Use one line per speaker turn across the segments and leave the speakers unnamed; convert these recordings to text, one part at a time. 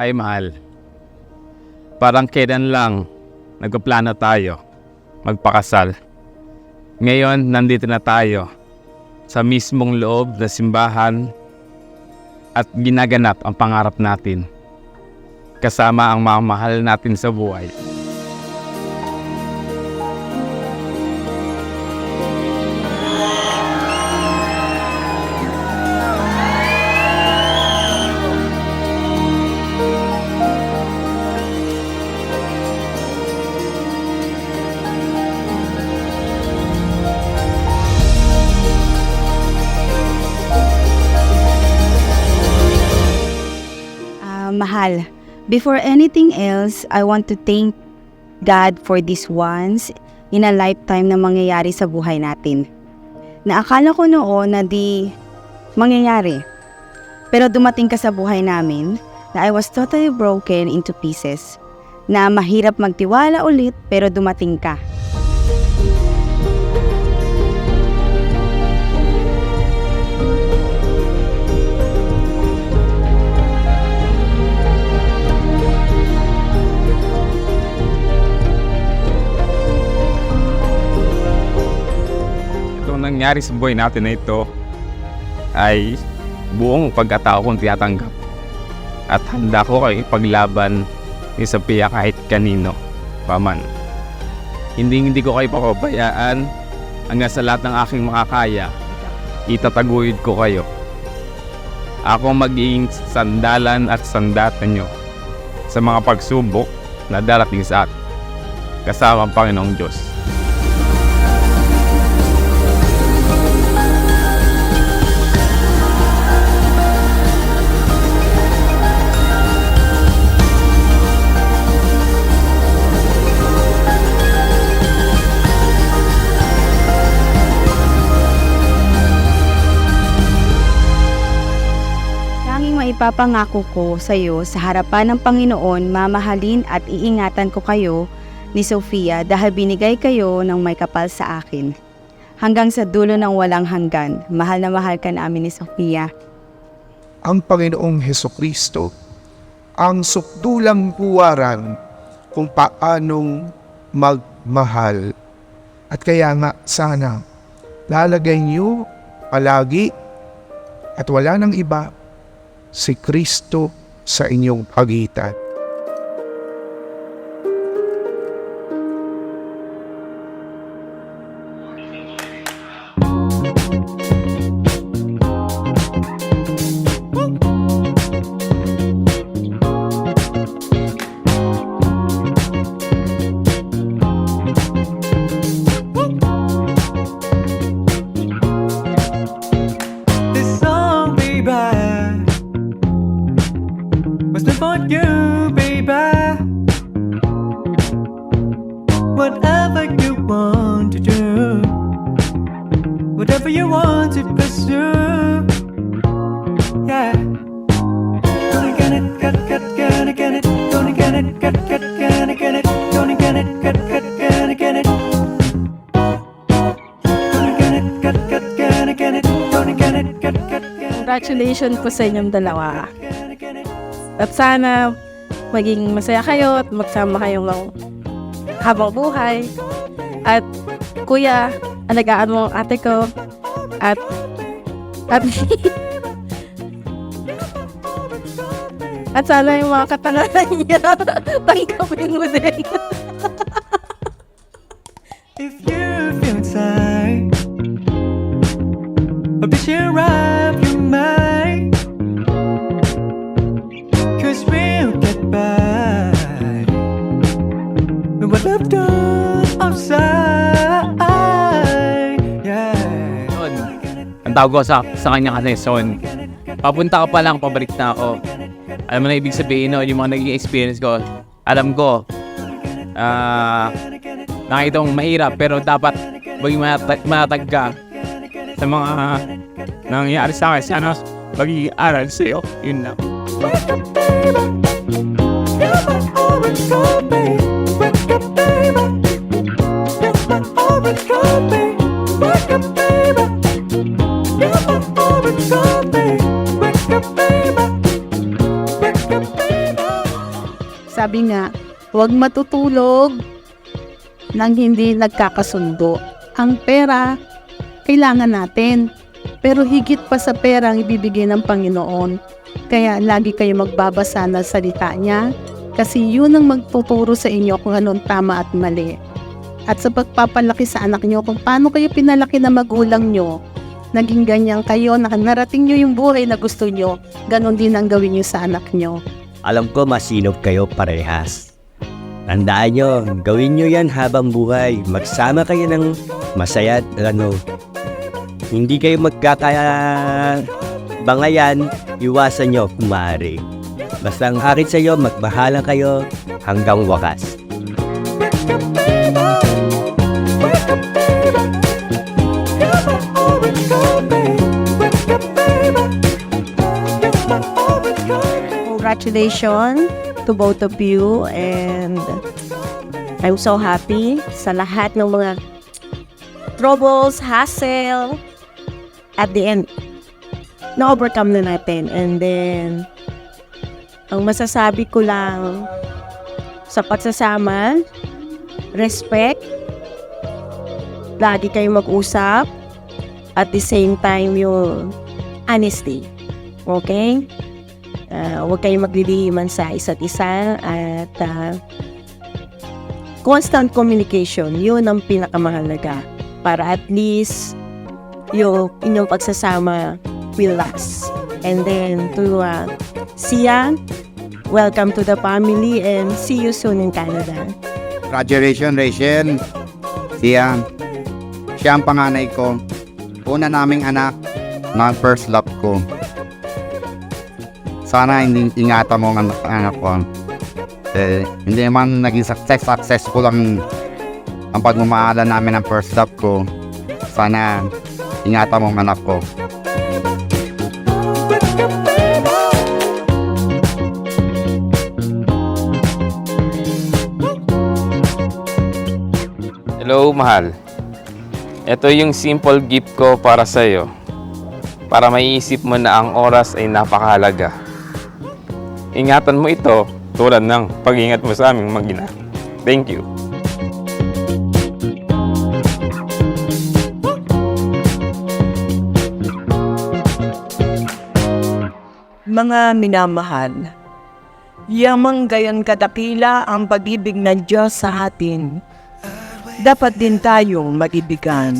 Ay mahal, parang kailan lang nagpaplano tayo magpakasal. Ngayon, nandito na tayo sa mismong loob na simbahan at ginaganap ang pangarap natin kasama ang mga mahal natin sa buhay.
Mahal, before anything else, I want to thank God for this once in a lifetime na mangyayari sa buhay natin. Naakala ko noon na di mangyayari. Pero dumating ka sa buhay namin na I was totally broken into pieces. Na mahirap magtiwala ulit pero dumating ka.
Nangyari sa buhay natin na ito ay buong pagkatao kong tinatanggap at handa ko kayo ipaglaban ni Sophia kahit kanino paman. Hindi ko kayo papabayaan hanggang sa lahat ng aking makakaya. Itataguyod ko kayo. Ako magiging sandalan at sandatan nyo sa mga pagsubok na darating sa atin kasama ang Panginoong Diyos.
Ipapangako ko sa iyo sa harapan ng Panginoon, mamahalin at iingatan ko kayo ni Sophia dahil binigay kayo ng may kapal sa akin. Hanggang sa dulo ng walang hanggan, mahal na mahal ka namin ni Sophia.
Ang Panginoong Hesukristo, ang sukdulang huwaran kung paanong magmahal. At kaya nga sana, lalagay niyo palagi at wala nang iba, si Kristo sa inyong pagitan.
For you, baby. Whatever you want to do, whatever you want to pursue, yeah. Gonna get it, gonna get it, gonna get it, gonna get it, gonna get it, gonna get it. Gonna get it, gonna get it, gonna get it,
Congratulations po sa inyong dalawa. At sana maging masaya kayo at magsama kayong habang buhay. At kuya, alagaan mo ang ate ko. At at sana yung mga katanganan niya tanggapin mo din.
If you feel inside, I'll be sure of your mind. We'll get by with what I've done outside, yeah.
Ang tawag ko sa kanya kasi Son, papunta ka pa lang, pabalik na ako. Alam mo na ibig sabihin, no? Yung mga naging experience ko, alam ko nakita mong mahirap pero dapat maging manatag ka sa mga nangyayari sa akin. Sana magiging aral sa'yo, yun lang.
Wake up, baby. You're my orange gold, baby. Wake up, baby. You're my orange gold, baby. Wake up, baby. You're my orange gold, baby. Wake up, baby. Wake up, baby.
sabi nga, huwag matutulog nang hindi nagkakasundo. Ang pera, kailangan natin. Pero higit pa sa pera ang ibibigay ng Panginoon. Kaya lagi kayo magbabasa ng salita niya kasi yun ang magtuturo sa inyo kung anong tama at mali. At sa pagpapalaki sa anak nyo, kung paano kayo pinalaki na magulang nyo, naging ganyan kayo, narating nyo yung buhay na gusto nyo, ganon din ang gawin nyo sa anak nyo.
Alam ko masinop kayo parehas. Tandaan nyo, gawin nyo yan habang buhay. Magsama kayo ng masaya at hindi kayo magkakabangayan, iwasan nyo kung maaari. Basta ang akin sa iyo, magbahala kayo hanggang wakas.
Congratulations to both of you, and I'm so happy sa lahat ng mga troubles, hassle. At the end, na-overcome na natin. And then, ang masasabi ko lang sa pagsasama, respect, lagi kayong mag-usap, at the same time yung honesty. Okay? Huwag kayong maglilihiman sa isa't isa, at constant communication, yun ang pinakamahalaga para at least yung inyong pagsasama will last. And then to Sia, welcome to the family and see you soon in Canada.
Congratulations, Rachel. Siya ang panganay ko. Una naming anak na first love ko. Sana ingatan mo ang anak ko. Hindi naman naging successful ang pagmamahalan namin ng first love ko. Sana ingatan mo ang anak ko.
Hello, mahal. Ito yung simple gift ko para sa'yo. Para maiisip mo na ang oras ay napakahalaga. Ingatan mo ito tulad ng pag-ingat mo sa aming mag-ina. Thank you.
Mga minamahal, yamang gayon kadakila ang pag-ibig ng Diyos sa atin. Dapat din tayong mag-ibigan.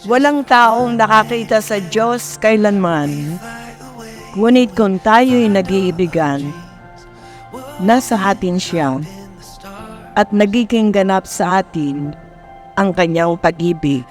Walang taong nakakita sa Diyos kailanman. Ngunit kung tayo'y nag-iibigan, nasa atin siya at nagiging ganap sa atin ang kanyang pag-ibig.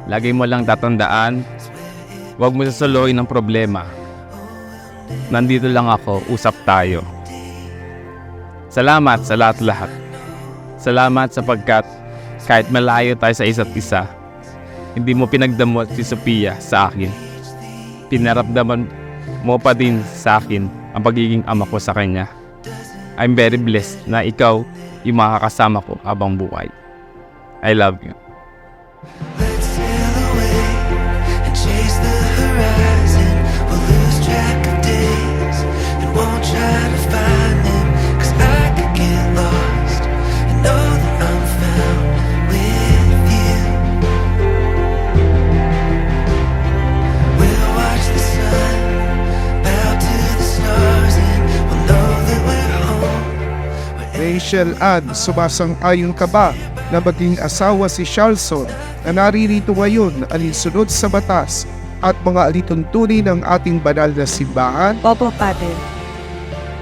Lagi mo lang tatandaan, huwag mo sasaloyin ng problema. Nandito lang ako, usap tayo. Salamat sa lahat-lahat. Salamat sapagkat kahit malayo tayo sa isa't isa, hindi mo pinagdamot si Sophia sa akin. Pinaramdaman mo pa din sa akin ang pagiging ama ko sa kanya. I'm very blessed na ikaw yung makakasama ko habang buhay. I love you.
Rachel Ann, sumasang-ayon ka ba na maging asawa si Charlson na naririto ngayon alinsunod sa batas at mga alituntunin ng ating banal na simbahan?
Opo, Padre.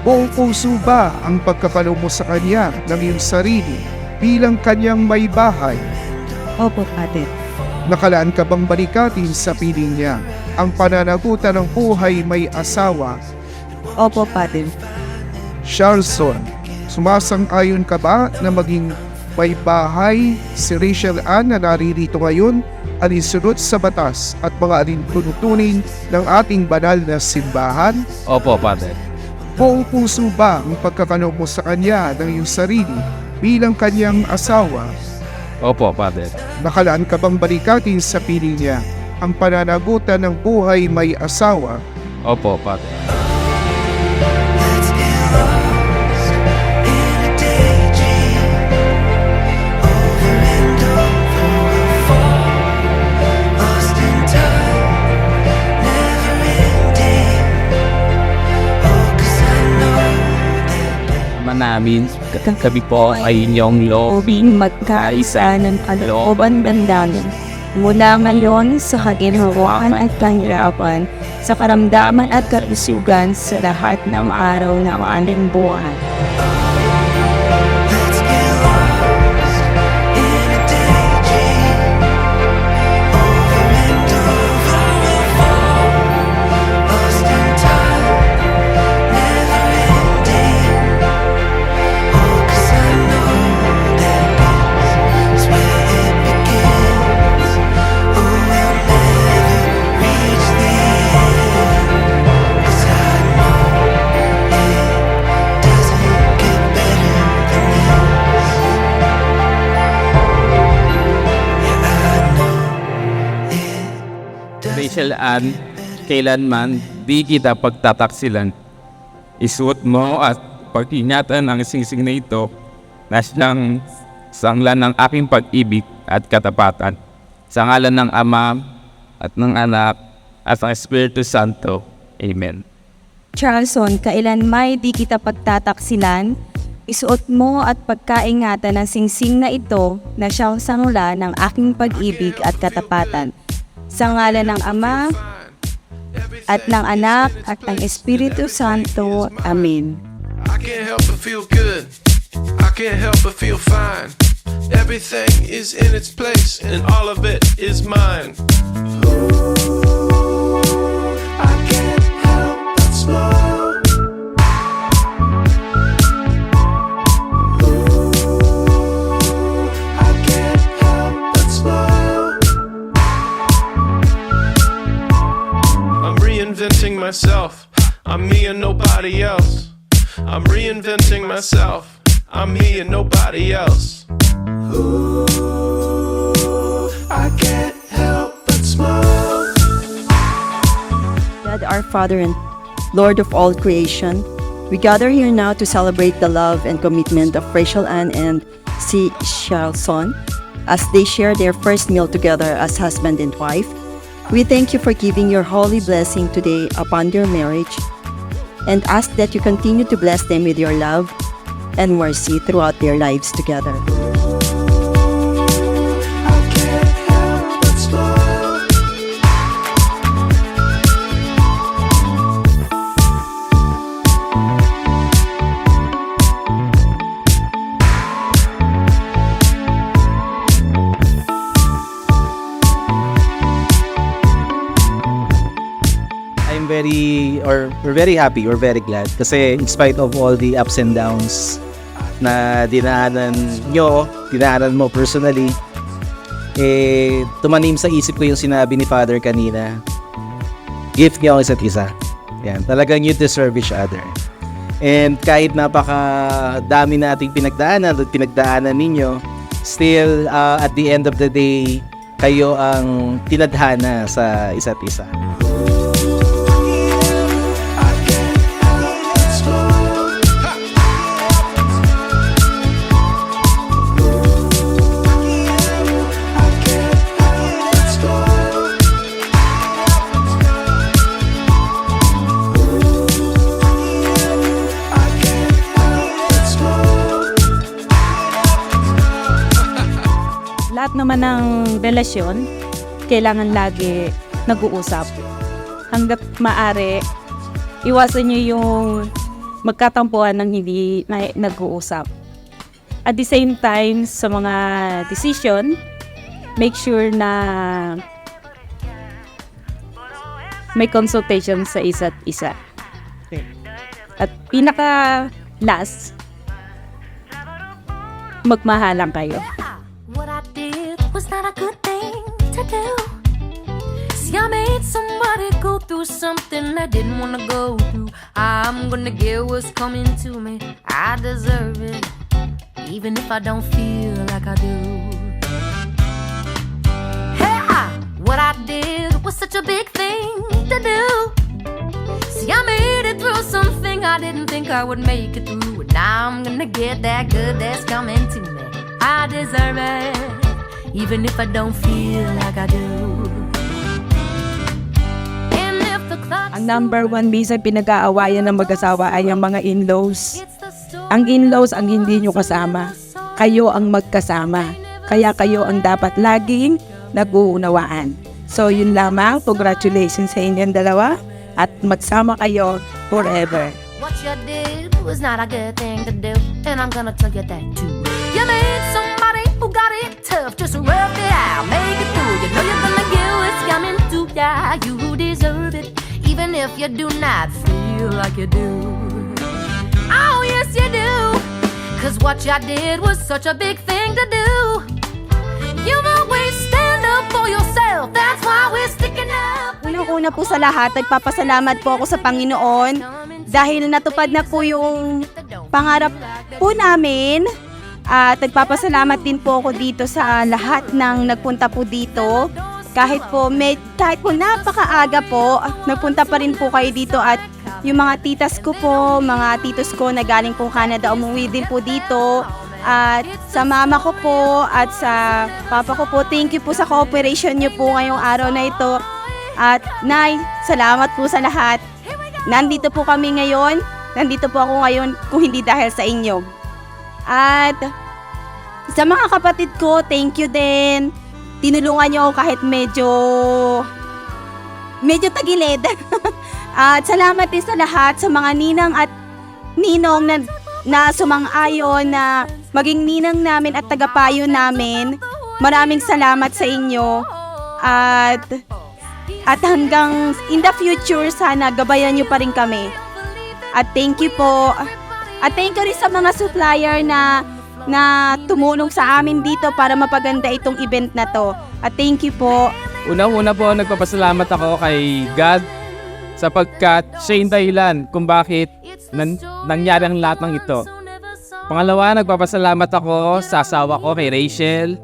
Buong puso ba ang pagkapalo mo sa kanya ng iyong sarili bilang kanyang may bahay?
Opo, Padre.
Nakalaan ka bang balikatin sa piling niya ang pananagutan ng buhay may asawa.
Opo, Father.
Charleston, sumasang-ayon ka ba na maging may bahay si Rachel Ann na naririto ngayon, alinsunod sa batas at mga alintunutunin ng ating banal na simbahan?
Opo, Father.
Buong puso ba ang pagkakano mo sa kanya ng iyong sarili bilang kanyang asawa?
Opo, Father.
Nakalaan ka bang balikatin sa piling niya ang pananagutan ng buhay may asawa?
Opo, Father. Namin, kami po ay inyong loobing magkaisa ng kalooban bandanan mula ngayon sa kaginhawaan at kahirapan, sa karamdaman at kalusugan sa lahat ng araw ng aming buhay. Rachel Ann, kailanman di kita pagtataksilan. Isuot mo at pag-ingatan ang singsing na ito na siyang sanglan ng aking pag-ibig at katapatan. Sa ngalan ng Ama at ng Anak at ng Espiritu Santo. Amen.
Charleston, kailanmay di kita pagtataksilan, isuot mo at pagkaingatan ng singsing na ito na siyang sangla ng aking pag-ibig at katapatan. Sa ngalan ng Ama at ng Anak at ng Espiritu Santo. Amen.
I can't help but feel good. I can't help but feel fine. Everything is in its place and all of it is mine. Ooh, I can't help but smile. Ooh, I can't help but smile. I'm reinventing myself. I'm me and nobody else. I'm reinventing myself. I'm me and nobody else. Ooh, I can't help but smile.
God, our Father and Lord of all creation, we gather here now to celebrate the love and commitment of Rachel Ann and C. Charleston as they share their first meal together as husband and wife. We thank you for giving your holy blessing today upon their marriage and ask that you continue to bless them with your love and mercy throughout their lives together.
I can't help but smile.
We're very happy, we're very glad kasi in spite of all the ups and downs na dinaanan mo personally, tumanim sa isip ko yung sinabi ni Father kanina, gift niyo ang isa't isa. Yan, talagang you deserve each other. And kahit napakadami nating pinagdaanan ninyo, still at the end of the day, kayo ang tinadhana sa isa't isa.
Lahat naman ng relasyon, kailangan lagi nag-uusap. Hanggat maaari, iwasan nyo yung magkatampuan ng hindi nag-uusap. At the same time, sa mga decision, make sure na may consultation sa isa't isa. At pinaka last, magmahalan kayo.
What I did was not a good thing to do. See, I made somebody go through something I didn't want to go through. I'm gonna get what's coming to me. I deserve it, even if I don't feel like I do. Hey, what I did was such a big thing to do. See, I made it through something I didn't think I would make it through. And now I'm gonna get that good that's coming to me. I deserve it, even if I don't feel like I do. And if the clock
Ang number one reason pinag-aawayan ng mag-asawa ay ang mga in-laws. Ang in-laws ang hindi nyo kasama. Kayo ang magkasama. Kaya kayo ang dapat laging nag-uunawaan. So yun lamang, congratulations sa inyong dalawa at magsama kayo forever.
what you did was not a good thing to do, and I'm gonna tell you that too. You made somebody who got it tough, just rough it out, make it through. You know you're gonna get what's coming to ya. You deserve it, even if you do not feel like you do. Oh yes you do, 'cause what you did was such a big thing to do. You've always stand up for yourself, that's why we're sticking up.
Unang-una po sa lahat, nagpapasalamat po ako sa Panginoon dahil natupad na po yung pangarap po namin. At nagpapasalamat din po ako dito sa lahat ng nagpunta po dito. Kahit po napakaaga po, nagpunta pa rin po kayo dito at yung mga titas ko po, mga titos ko na galing po Canada, umuwi din po dito. At sa mama ko po at sa papa ko po, thank you po sa cooperation niyo po ngayong araw na ito. At Nay, salamat po sa lahat. Nandito po kami ngayon. Nandito po ako ngayon kung hindi dahil sa inyo. At sa mga kapatid ko, thank you din. Tinulungan niyo ako kahit medyo tagilid. At salamat din sa lahat, sa mga ninang at ninong na sumang-ayon na maging ninang namin at tagapayo namin. Maraming salamat sa inyo. At hanggang in the future, sana gabayan niyo pa rin kami. At thank you po. At thank you rin sa mga supplier na tumulong sa amin dito para mapaganda itong event na to. At thank you po.
Unang-una po, nagpapasalamat ako kay God sapagkat siya yung dahilan kung bakit nangyari ang lahat ng ito. Pangalawa, nagpapasalamat ako sa asawa ko, kay Rachel.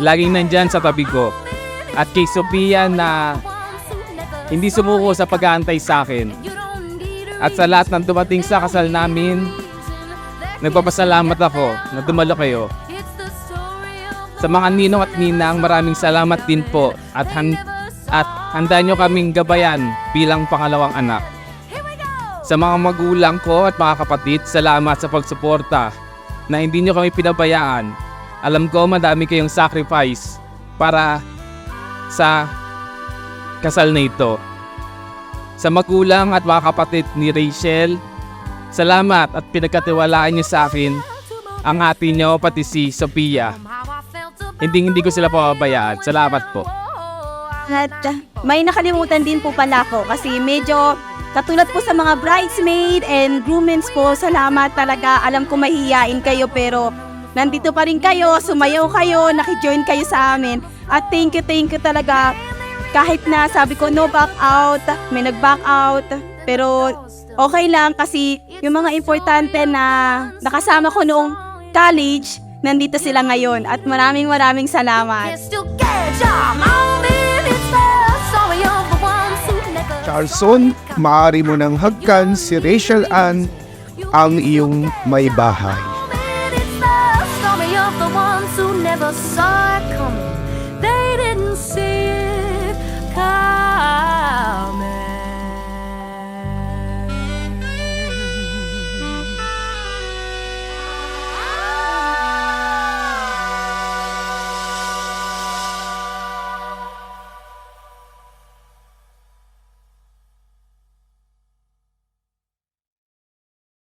Laging nandyan sa tabi ko. At kay Sophia na hindi sumuko sa pag-aantay sa akin. At sa lahat ng dumating sa kasal namin, nagpapasalamat ako na dumalo kayo. Sa mga ninong at ninang, maraming salamat din po at handa nyo kaming gabayan bilang pangalawang anak. Sa mga magulang ko at mga kapatid, salamat sa pagsuporta na hindi nyo kami pinabayaan. Alam ko madami kayong sacrifice para sa kasal na ito. Sa magulang at mga kapatid ni Rachel, salamat at pinagkatiwalaan niyo sa akin ang ate niyo pati si Sophia. Hindi ko sila pababayaan. Salamat po.
At may nakalimutan din po pala ako kasi medyo katulad po sa mga bridesmaid and groomsmen po, salamat talaga. Alam ko mahihiyain kayo pero nandito pa rin kayo, sumayaw kayo, nakijoin kayo sa amin. At thank you talaga. Kahit na sabi ko no back out, may nag-back out. Pero okay lang kasi yung mga importante na nakasama ko noong college, nandito sila ngayon. At maraming salamat.
Charleston, maaari mo nang hagkan si Rachel Ann, ang iyong may bahay.
Story of the ones who never saw it coming. They didn't see it coming.